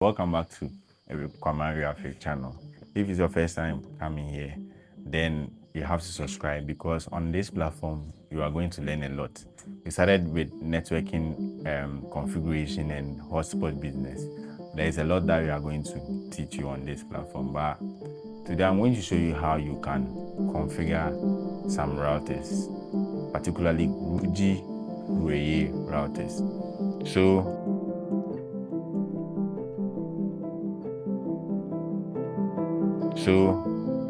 Welcome back to Kwamari Graphic channel. If it's your first time coming here, then you have to subscribe because on this platform you are going to learn a lot. We started with networking configuration and hotspot business. There is a lot that we are going to teach you on this platform, but today I'm going to show you how you can configure some routers, particularly Fuji Hueye routers. So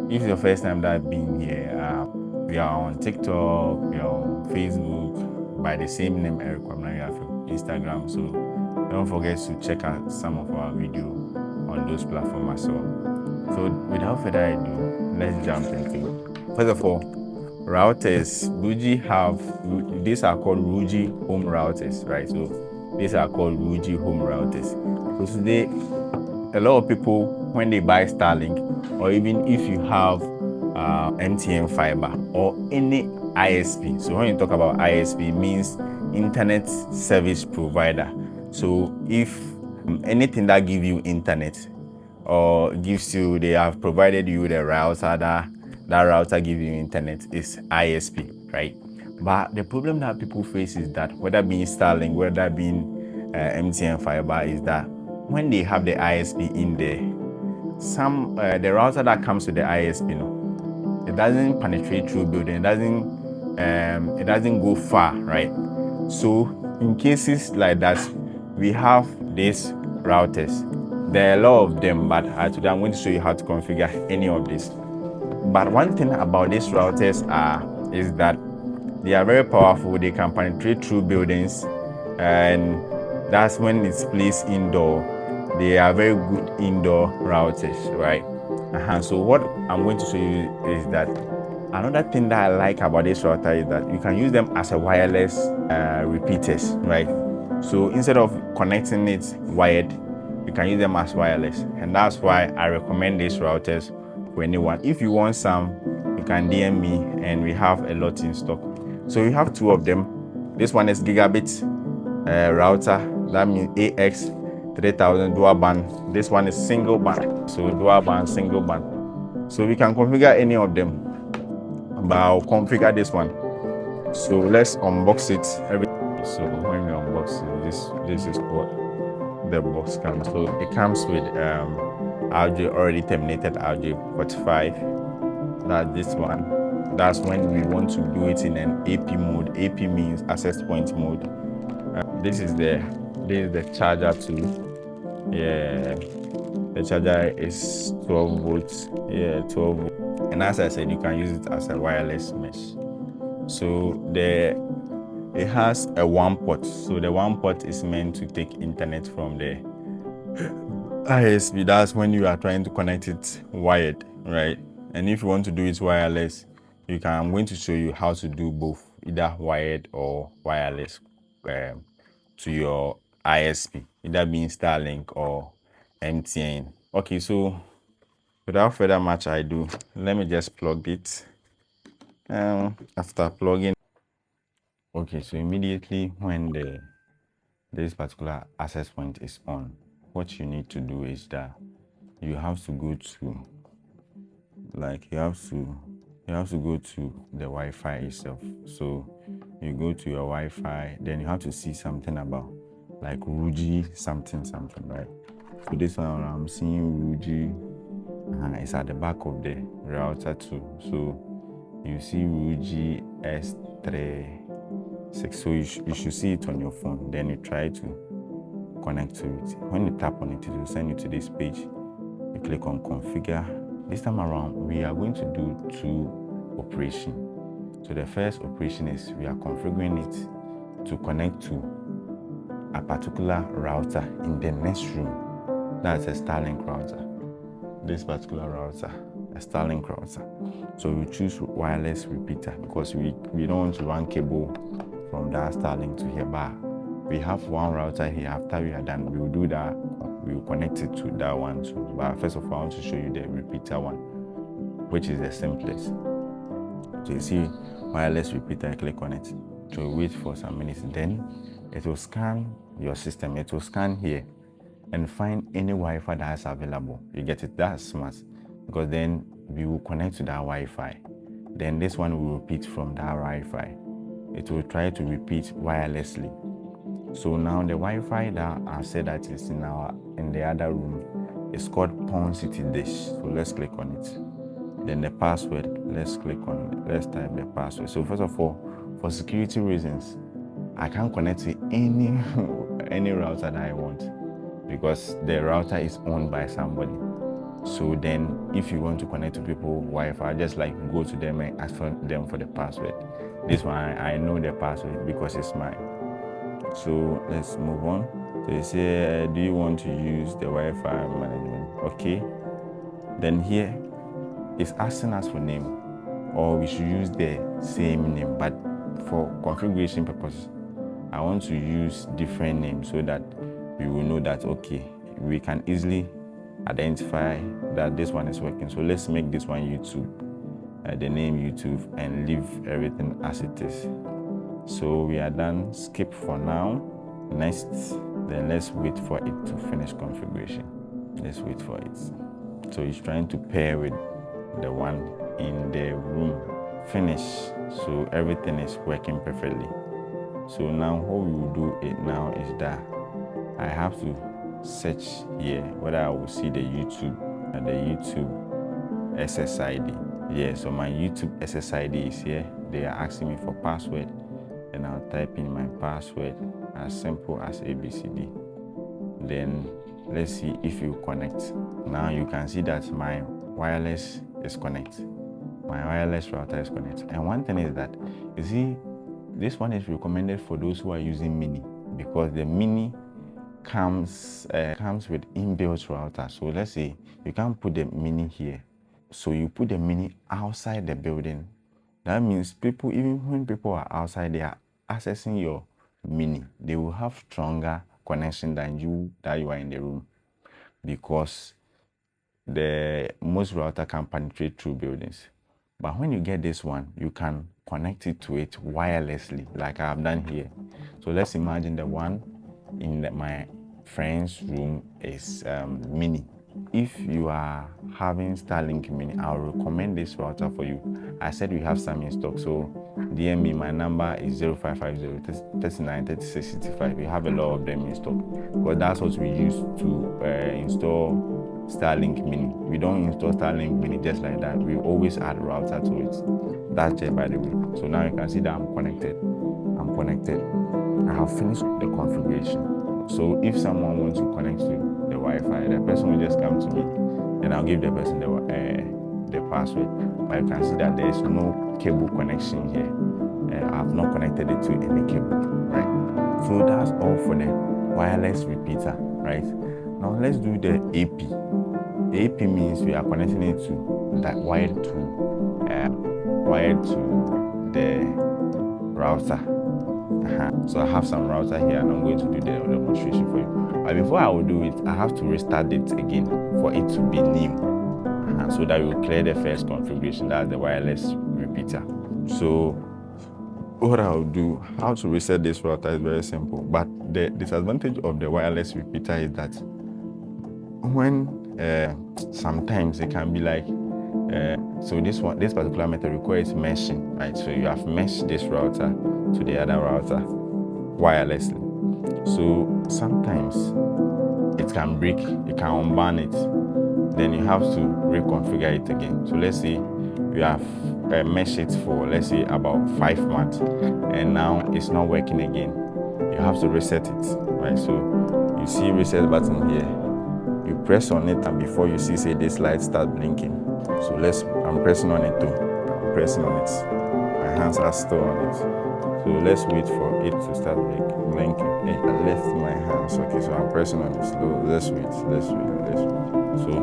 if it's your first time that being here, we are on TikTok, we are on Facebook by the same name, Eric Kwamari, Instagram. So don't forget to check out some of our video on those platforms as well. So without further ado, let's jump into it. First of all, routers, these are called Ruijie home routers, right? So these are called Ruijie home routers. So today, a lot of people, when they buy Starlink, or even if you have MTN Fiber or any ISP. So when you talk about ISP, it means Internet Service Provider. So if anything that gives you internet or they have provided you the router, that router gives you internet is ISP, right? But the problem that people face is that whether being Starlink, whether being MTN Fiber, is that when they have the ISP in there, the router that comes with the ISP, it doesn't penetrate through building. It doesn't go far, right? So in cases like that, we have these routers. There are a lot of them, but today I'm going to show you how to configure any of these. But one thing about these routers is that they are very powerful. They can penetrate through buildings, and that's when it's placed indoor. They are very good indoor routers, right? So what I'm going to show you is that another thing that I like about this router is that you can use them as a wireless repeaters, right? So instead of connecting it wired, you can use them as wireless, and that's why I recommend these routers for anyone. If you want some, you can DM me, and we have a lot in stock. So we have two of them. This one is gigabit router, that means AX 3000 dual band. This one is single band, so dual band, single band. So we can configure any of them, but I'll configure this one. So let's unbox it. So when we unbox it, this is what the box comes. So it comes with already terminated RJ45. That's this one. That's when we want to do it in an AP mode. AP means access point mode. This is the charger too. Yeah, the charger is 12 volts. Yeah, 12 volts. And as I said, you can use it as a wireless mesh. So it has a one port. So the one port is meant to take internet from the ISP. That's when you are trying to connect it wired, right? And if you want to do it wireless, I'm going to show you how to do both, either wired or wireless to your ISP, either being Starlink or MTN. Okay, so without further much ado, let me just plug it. After plugging, okay, so immediately when this particular access point is on, what you need to do is that you have to go to go to the Wi-Fi itself. So you go to your Wi-Fi, then you have to see something about like Ruijie something, right? So this one I'm seeing Ruijie, it's at the back of the router too. So you see Ruijie S36. So you should see it on your phone. Then you try to connect to it. When you tap on it, it will send you to this page. You click on configure. This time around, we are going to do two operations. So the first operation is we are configuring it to connect to a particular router in the next room. That's a Starlink router. This particular router, a Starlink router. So we choose wireless repeater because we don't want to run cable from that Starlink to here, but we have one router here. After we are done, we will do that. We will connect it to that one too. But first of all, I want to show you the repeater one, which is the simplest. So you see wireless repeater, click on it. So wait for some minutes, then it will scan your system. It will scan here. and find any Wi-Fi that's available. You get it? That's smart, because then we will connect to that Wi-Fi. Then this one will repeat from that Wi-Fi. It will try to repeat wirelessly. So now the Wi-Fi that I said that is in the other room is called Pawn City Dish. So let's click on it. Then the password, let's click on it. Let's type the password. So first of all, for security reasons, I can't connect to any router that I want, because the router is owned by somebody. So then if you want to connect to people Wi-Fi, just like go to them and ask for them for the password. This one, I know the password because it's mine. So let's move on. So you say, do you want to use the Wi-Fi management? Okay. Then here, it's asking us for name, or we should use the same name, but for configuration purposes, I want to use different names so that we will know that, okay, we can easily identify that this one is working. So let's make this one YouTube, the name YouTube, and leave everything as it is. So we are done. Skip for now. Next, then let's wait for it to finish configuration. Let's wait for it. So it's trying to pair with the one in the room. Finish. So everything is working perfectly. So now what we will do it now is that I have to search here whether I will see the YouTube SSID. Yeah, so my YouTube SSID is here. They are asking me for password, and I'll type in my password as simple as ABCD. Then let's see if you connect. Now you can see that my wireless is connected. My wireless router is connected. And one thing is that, you see, this one is recommended for those who are using Mini, because the Mini comes with inbuilt router. So let's say you can't put the Mini here. So you put the Mini outside the building. That means people, even when people are outside, they are accessing your Mini. They will have stronger connection than you are in the room, because the most router can penetrate through buildings. But when you get this one, you can connect it to it wirelessly, like I have done here. So let's imagine the one in my friend's room is Mini. If you are having Starlink Mini, I'll recommend this router for you. I said we have some in stock, so DM me. My number is 0550 39 36 65. We have a lot of them in stock, because that's what we use to install Starlink Mini. We don't install Starlink Mini just like that. We always add a router to it. That's it, by the way. So now you can see that I'm connected. I have finished the configuration. So if someone wants to connect to the Wi-Fi, the person will just come to me, and I'll give the person the password. But you can see that there is no cable connection here. I've not connected it to any cable, right? So that's all for the wireless repeater, right? Now let's do the AP. The AP means we are connecting it to that wired to the router. So I have some router here, and I'm going to do the demonstration for you. But before I will do it, I have to restart it again for it to be new, so that we will clear the first configuration. That's the wireless repeater. So what I'll do, how to reset this router is very simple. But the disadvantage of the wireless repeater is that when sometimes it can be like, so this particular method requires meshing, right? So you have meshed this router to the other router wirelessly. So sometimes it can break, you can unban it, then you have to reconfigure it again. So let's say you have meshed it for, let's say, about 5 months, and now it's not working again. You have to reset it, right? So you see reset button here. You press on it, and before you see, say, this light start blinking. So I'm pressing on it too. I'm pressing on it. My hands are still on it. So let's wait for it to start blinking. I left my hands. Okay, so I'm pressing on it slow. Let's wait. So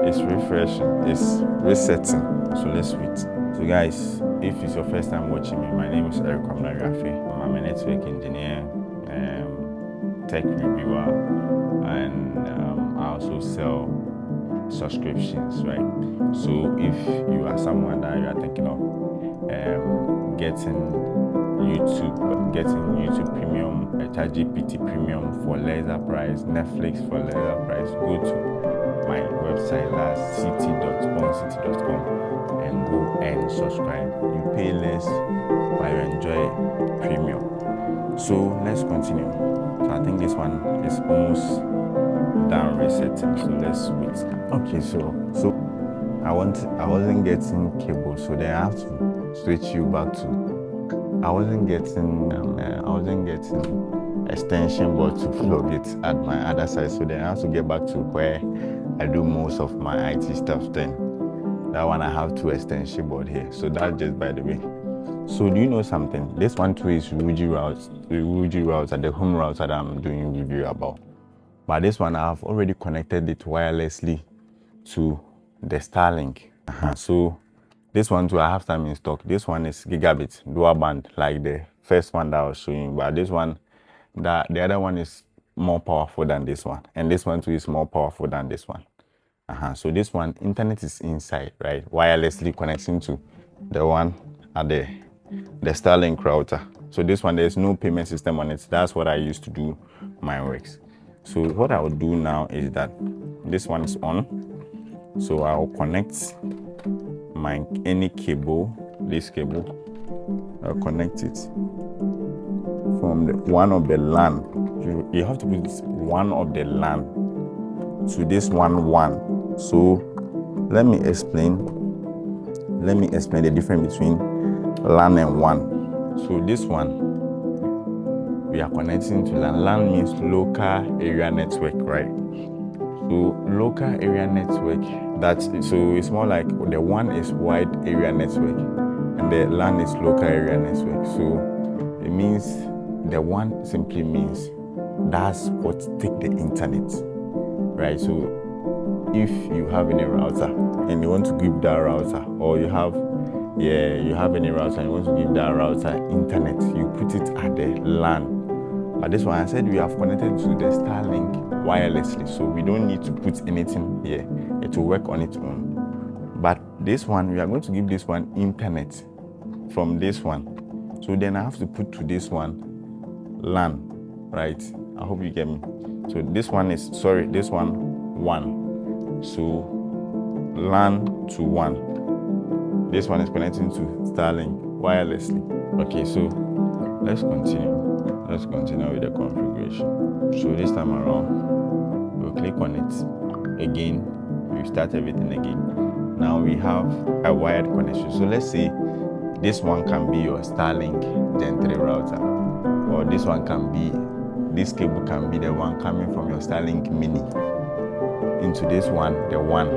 it's refreshing. It's resetting. So let's wait. So guys, if it's your first time watching me, my name is Eric Reyee. I'm a network engineer, tech reviewer, and I also sell subscriptions, right? So if you are someone that you are thinking of getting YouTube, getting YouTube Premium, ChatGPT Premium for lesser price, Netflix for lesser price, go to my website city.oncity.com and go and subscribe. You pay less, but you enjoy premium. So let's continue. So I think this one is almost done resetting. So let's wait. Okay, so I wasn't getting cable, so then I have to switch you back to. I wasn't getting extension board to plug it at my other side, so then I have to get back to where I do most of my IT stuff. Then that one I have 2 extension board here. So that's just by the way. So do you know something? This one too is Ruijie router, the home router that I'm doing review about. But this one I've already connected it wirelessly to the Starlink. So this one too I have time in stock. This one is gigabit dual band, like the first one that I was showing, but this one, the other one is more powerful than this one, and this one too is more powerful than this one. So this one, internet is inside, right? Wirelessly connecting to the one at the Starlink router. So this one, there's no payment system on it. That's what I used to do my works. So what I will do now is that this one is on. So I'll connect my any cable, this cable. I'll connect it from one of the LAN. You have to put one of the LAN to this one. So let me explain the difference between LAN and WAN. So this one, we are connecting to LAN. LAN means local area network, right? So local area network, so it's more like the WAN is wide area network and the LAN is local area network. So it means the WAN simply means that's what take the internet, right? So if you have any router and you want to give that router, or you have any router and you want to give that router internet, you put it at the LAN. But this one, I said we have connected to the Starlink wirelessly, so we don't need to put anything here. It will work on its own. But this one, we are going to give this one internet from this one. So then I have to put to this one LAN, right? I hope you get me. So this one WAN. So LAN to WAN. This one is connecting to Starlink wirelessly. Okay, so let's continue. Let's continue with the configuration. So this time around, we'll click on it again. We start everything again. Now we have a wired connection. So let's say this one can be your Starlink Gen 3 router, or this cable can be the one coming from your Starlink Mini into this one, the one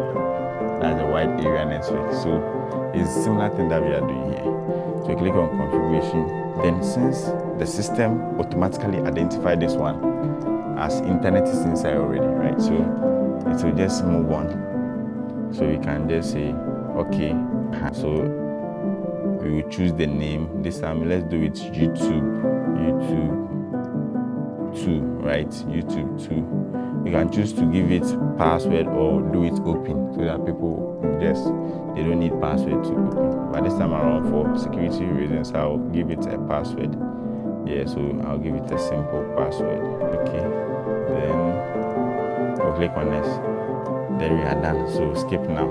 that's a wide area network. So it's a similar thing that we are doing here. So you click on configuration. Then since the system automatically identify this one as internet is inside already, right? So it will just move on. So we can just say, okay. So we will choose the name. This time let's do it YouTube 2, right? YouTube 2. You can choose to give it password or do it open, so that people they don't need password to open. But this time around, for security reasons, I'll give it a password. Yeah, so I'll give it a simple password. Okay, then we'll click on next. Then we are done. So skip now.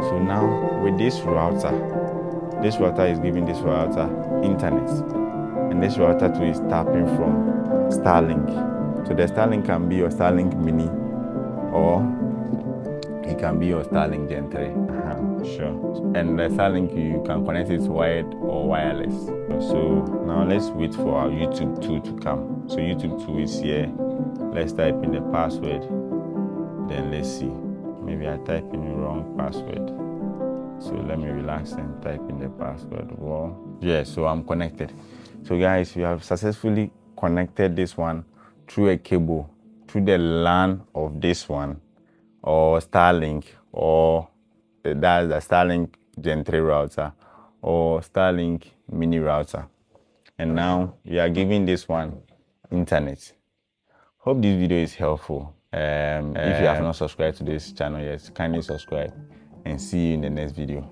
So now with this router is giving this router internet, and this router too is tapping from Starlink. So the Starlink can be your Starlink Mini, or it can be your Starlink Gen 3. Sure. And the Starlink, you can connect it wired or wireless. So now let's wait for our YouTube 2 to come. So YouTube 2 is here. Let's type in the password. Then let's see. Maybe I type in the wrong password. So let me relax and type in the password. Well, yeah, so I'm connected. So guys, we have successfully connected this one through a cable, through the LAN of this one, or Starlink, or that's the Starlink Gen 3 router, or Starlink Mini router. And now we are giving this one internet. Hope this video is helpful. If you have not subscribed to this channel yet, kindly subscribe, and see you in the next video.